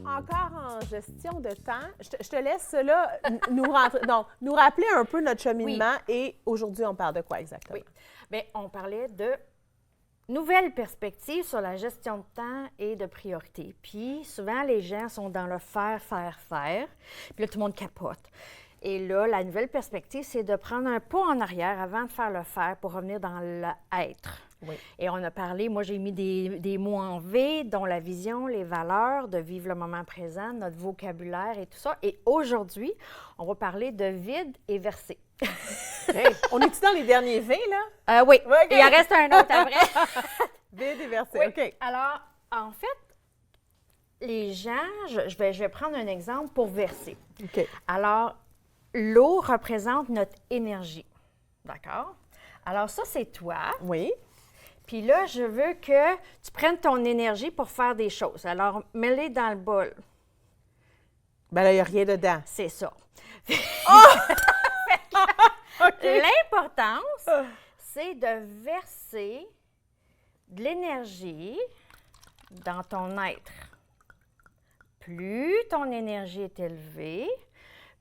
Encore en gestion de temps, je te laisse là nous rappeler un peu notre cheminement et aujourd'hui, on parle de quoi exactement? Oui. Bien, on parlait de nouvelles perspectives sur la gestion de temps et de priorité. Puis souvent, les gens sont dans le faire. Puis là, tout le monde capote. Et là, la nouvelle perspective, c'est de prendre un pas en arrière avant de faire le faire pour revenir dans l'être. Oui. Et on a parlé, moi j'ai mis des mots en V, dont la vision, les valeurs, de vivre le moment présent, notre vocabulaire et tout ça. Et aujourd'hui, on va parler de vide et versé. Hey, on est-tu dans les derniers V, là? Oui, Okay. Il en reste un autre après. Vide et versé, Oui. OK. Alors, en fait, les gens, je vais prendre un exemple pour verser. OK. Alors, l'eau représente notre énergie. D'accord? Alors, ça, c'est toi. Oui. Puis là, je veux que tu prennes ton énergie pour faire des choses. Alors, mets-les dans le bol. Ben là, il n'y a rien dedans. C'est ça. OK. L'importance, c'est de verser de l'énergie dans ton être. Plus ton énergie est élevée,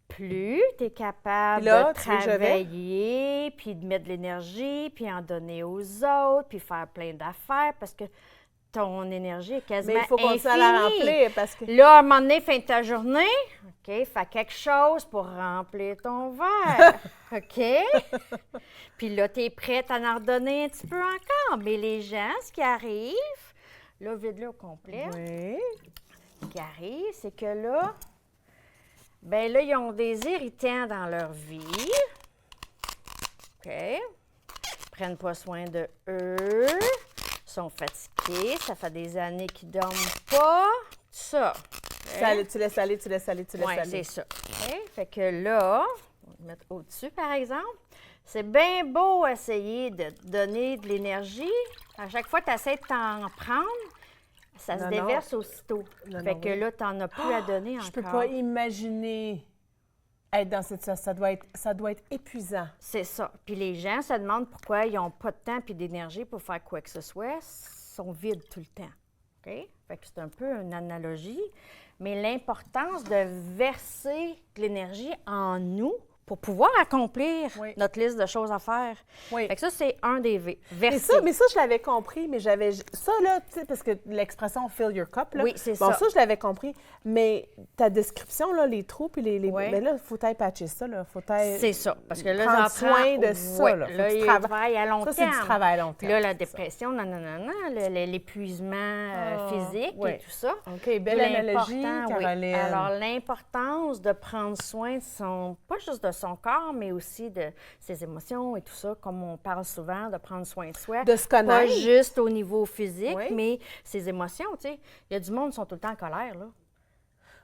plus tu es capable là, de travailler, puis de mettre de l'énergie, puis en donner aux autres, puis faire plein d'affaires, parce que ton énergie est quasiment Mais il faut qu'on infinie. la remplir parce que... Là, à un moment donné, fin de ta journée, OK, fais quelque chose pour remplir ton verre, OK? Puis là, tu es prête à en redonner un petit peu encore. Mais les gens, ce qui arrive, là, vide-le au complet, Oui. ce qui arrive, c'est que là, bien là, ils ont des irritants dans leur vie, OK? Ils prennent pas soin de eux, sont fatigués, ça fait des années qu'ils dorment pas, tout ça. Okay? Tu laisses aller, tu laisses aller. Oui, c'est ça. Okay? Fait que là, on va le mettre au-dessus, par exemple. C'est bien beau essayer de donner de l'énergie. À chaque fois que tu essaies de t'en prendre, ça se déverse aussitôt. Fait que là, tu n'en as plus à donner encore. Je peux pas imaginer être dans cette situation. Ça doit être épuisant. C'est ça. Puis les gens se demandent pourquoi ils n'ont pas de temps et d'énergie pour faire quoi que ce soit. Ils sont vides tout le temps. OK? Fait que c'est un peu une analogie. Mais l'importance de verser de l'énergie en nous pour pouvoir accomplir notre liste de choses à faire. Oui. Fait que ça, c'est un des V. Verser. Mais ça, je l'avais compris, mais j'avais... Ça, là, tu sais, parce que l'expression « fill your cup », là... Oui, c'est bon, ça. Ça, je l'avais compris. Mais ta description, là, les trous, puis les... Oui. Mais là, il faut être patcher ça, là. Faut être... C'est ça. Parce que là, prendre ça prend soin de ça, là. Faut là, que tu il travaille à long ça, terme. c'est du travail à long terme. Puis là, la dépression, l'épuisement physique et tout ça. OK, belle analogie, Caroline. Alors, l'importance de prendre soin de son... Pas juste de son corps, mais aussi de ses émotions et tout ça, comme on parle souvent, de prendre soin de soi. De se connaître. Pas juste au niveau physique, mais ses émotions, tu sais. Il y a du monde qui sont tout le temps en colère, là.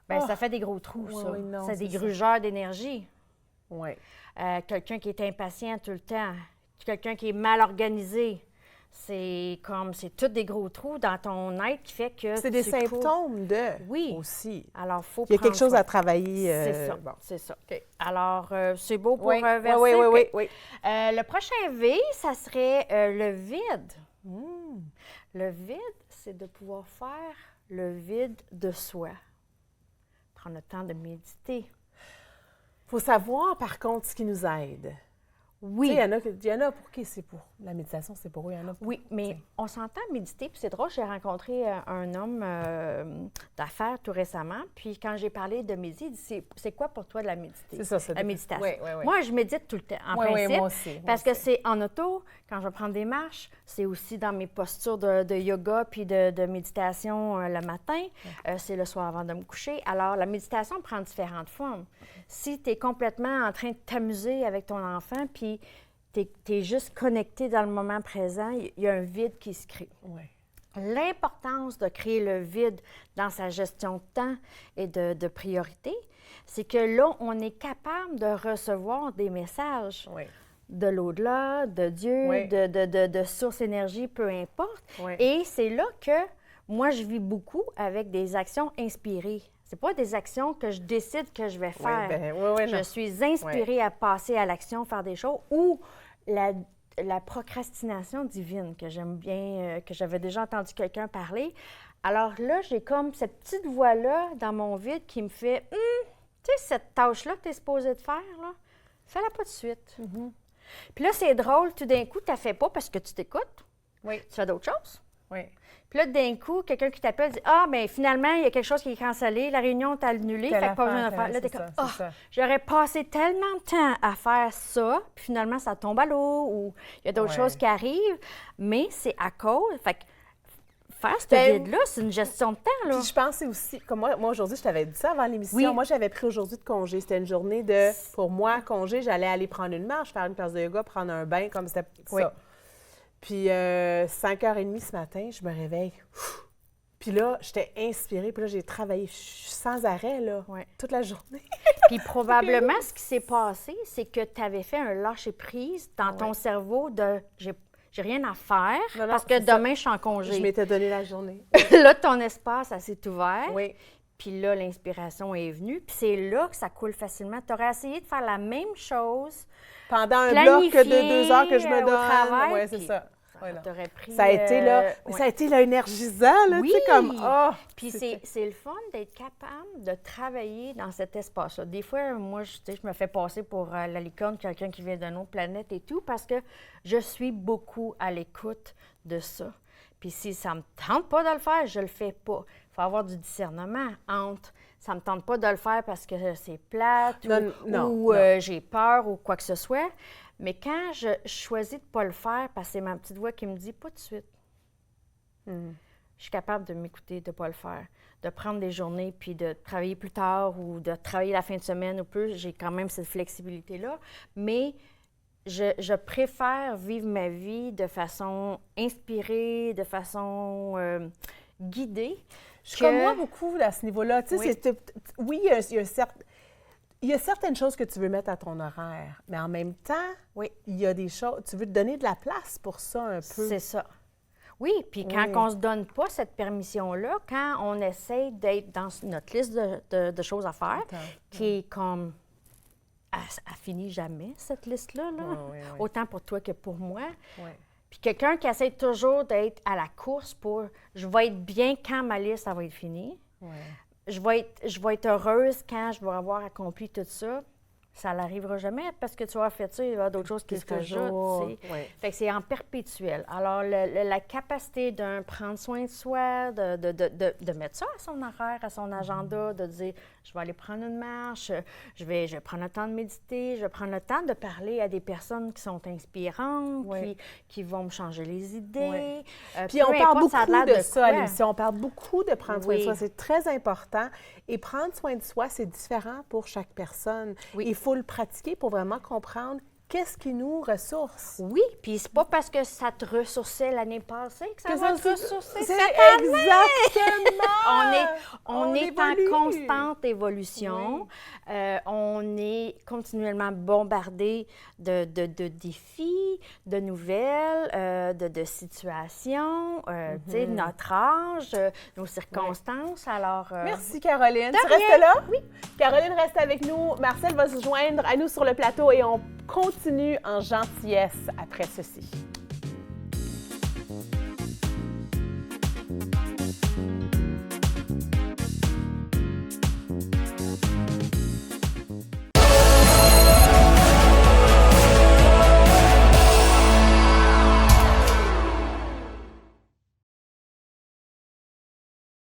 Bien, ça fait des gros trous, ça. C'est des grugeurs d'énergie. Oui. Quelqu'un qui est impatient tout le temps, quelqu'un qui est mal organisé. C'est tous des gros trous dans ton être qui fait que c'est des symptômes oui. aussi. Alors, faut il y a quelque chose soin. à travailler. C'est ça. Bon. C'est ça. Okay. Alors, c'est beau pour verser. Oui. Le prochain V, ça serait le vide. Le vide, c'est de pouvoir faire le vide de soi. Prendre le temps de méditer. Il faut savoir, par contre, ce qui nous aide. Oui. Il y en a pour qui c'est pour la méditation, c'est pour eux. Il y en a pour, oui, mais on s'entend méditer. Puis c'est drôle, j'ai rencontré un homme d'affaires tout récemment. Puis quand j'ai parlé de méditer, il dit c'est quoi pour toi de la méditer? C'est ça, c'est la méditation. Oui. Moi, je médite tout le temps, en principe. Oui, moi aussi. Parce que c'est en auto, quand je vais prendre des marches, c'est aussi dans mes postures de yoga puis de méditation le matin. C'est le soir avant de me coucher. Alors, la méditation prend différentes formes. Si tu es complètement en train de t'amuser avec ton enfant, puis tu es juste connecté dans le moment présent, il y a un vide qui se crée. Oui. L'importance de créer le vide dans sa gestion de temps et de priorité, c'est que là, on est capable de recevoir des messages de l'au-delà, de Dieu, de source énergie, peu importe. Et c'est là que moi, je vis beaucoup avec des actions inspirées. C'est pas des actions que je décide que je vais faire. Je suis inspirée à passer à l'action, faire des choses, ou la procrastination divine, que j'aime bien, que j'avais déjà entendu quelqu'un parler. Alors là, j'ai comme cette petite voix-là dans mon vide qui me fait tu sais, cette tâche-là que tu es supposée de faire, là, fais-la pas de suite. Puis là, c'est drôle, tout d'un coup, tu la fais pas parce que tu t'écoutes. Oui. Tu fais d'autres choses. Oui. Puis là, d'un coup, quelqu'un qui t'appelle dit ah, bien, finalement, il y a quelque chose qui est cancellé, la réunion est annulée, fait que pas besoin de faire. Là, t'es comme j'aurais passé tellement de temps à faire ça, puis finalement, ça tombe à l'eau ou il y a d'autres choses qui arrivent, mais c'est à cause. Fait que faire ce vide-là, c'est une gestion de temps, là. Puis je pensais aussi, comme moi aujourd'hui, je t'avais dit ça avant l'émission, Oui. moi, j'avais pris aujourd'hui de congé. C'était une journée pour moi, congé, j'allais aller prendre une marche, faire une classe de yoga, prendre un bain, comme c'était ça. Puis 5h30 ce matin, je me réveille. Puis là, j'étais inspirée, puis là, j'ai travaillé sans arrêt, là, toute la journée. Puis probablement, ce qui s'est passé, c'est que tu avais fait un lâcher-prise dans ton cerveau de j'ai rien à faire parce que demain, je suis en congé. Je m'étais donné la journée. Là, ton espace, elle s'est ouvert. Oui. Puis là, l'inspiration est venue. Puis c'est là que ça coule facilement. Tu aurais essayé de faire la même chose. Pendant un bloc de 2 heures que je me donne. Oui, c'est ça. T'aurais pris, ça a été là, ça a été là énergisant, là, tu sais, comme, Puis c'est le fun d'être capable de travailler dans cet espace-là. Des fois, moi, je me fais passer pour la licorne, quelqu'un qui vient d'une autre planète et tout, parce que je suis beaucoup à l'écoute de ça. Puis si ça me tente pas de le faire, je le fais pas. Il faut avoir du discernement entre ça me tente pas de le faire parce que c'est plate ou j'ai peur ou quoi que ce soit. Mais quand je choisis de ne pas le faire, parce que c'est ma petite voix qui me dit « pas de suite », je suis capable de m'écouter, de ne pas le faire, de prendre des journées puis de travailler plus tard ou de travailler la fin de semaine ou plus. J'ai quand même cette flexibilité-là. Mais je préfère vivre ma vie de façon inspirée, de façon guidée. Je suis comme moi beaucoup à ce niveau-là. Tu sais, il y a certaines choses que tu veux mettre à ton horaire, mais en même temps, il y a des choses, tu veux te donner de la place pour ça un peu. C'est ça. Oui, puis quand on ne se donne pas cette permission-là, quand on essaie d'être dans notre liste de choses à faire, qui est comme, elle finit jamais, cette liste-là, autant pour toi que pour moi. Puis quelqu'un qui essaie toujours d'être à la course pour, je vais être bien quand ma liste, ça va être finie. Je vais être heureuse quand je vais avoir accompli tout ça. Ça n'arrivera jamais parce que tu as fait ça, il y a d'autres choses qui se rajoutent. Fait que c'est en perpétuel. Alors, la capacité d'un prendre soin de soi, de mettre ça à son horaire, à son agenda, de dire, je vais aller prendre une marche, je vais prendre le temps de méditer, je vais prendre le temps de parler à des personnes qui sont inspirantes, qui vont me changer les idées. Puis on parle beaucoup de ça à l'émission. On parle beaucoup de prendre soin de soi. C'est très important. Et prendre soin de soi, c'est différent pour chaque personne. Il faut le pratiquer pour vraiment comprendre qu'est-ce qui nous ressource. Oui, puis c'est pas parce que ça te ressourçait l'année passée que ça va te ressourcer cette année. Exactement! On est en constante évolution. On est continuellement bombardé de défis, de nouvelles, de situations, tu sais, notre âge, nos circonstances. Alors, merci, Caroline. Tu restes là? Oui. Caroline reste avec nous. Marcel va se joindre à nous sur le plateau et on continue en gentillesse après ceci.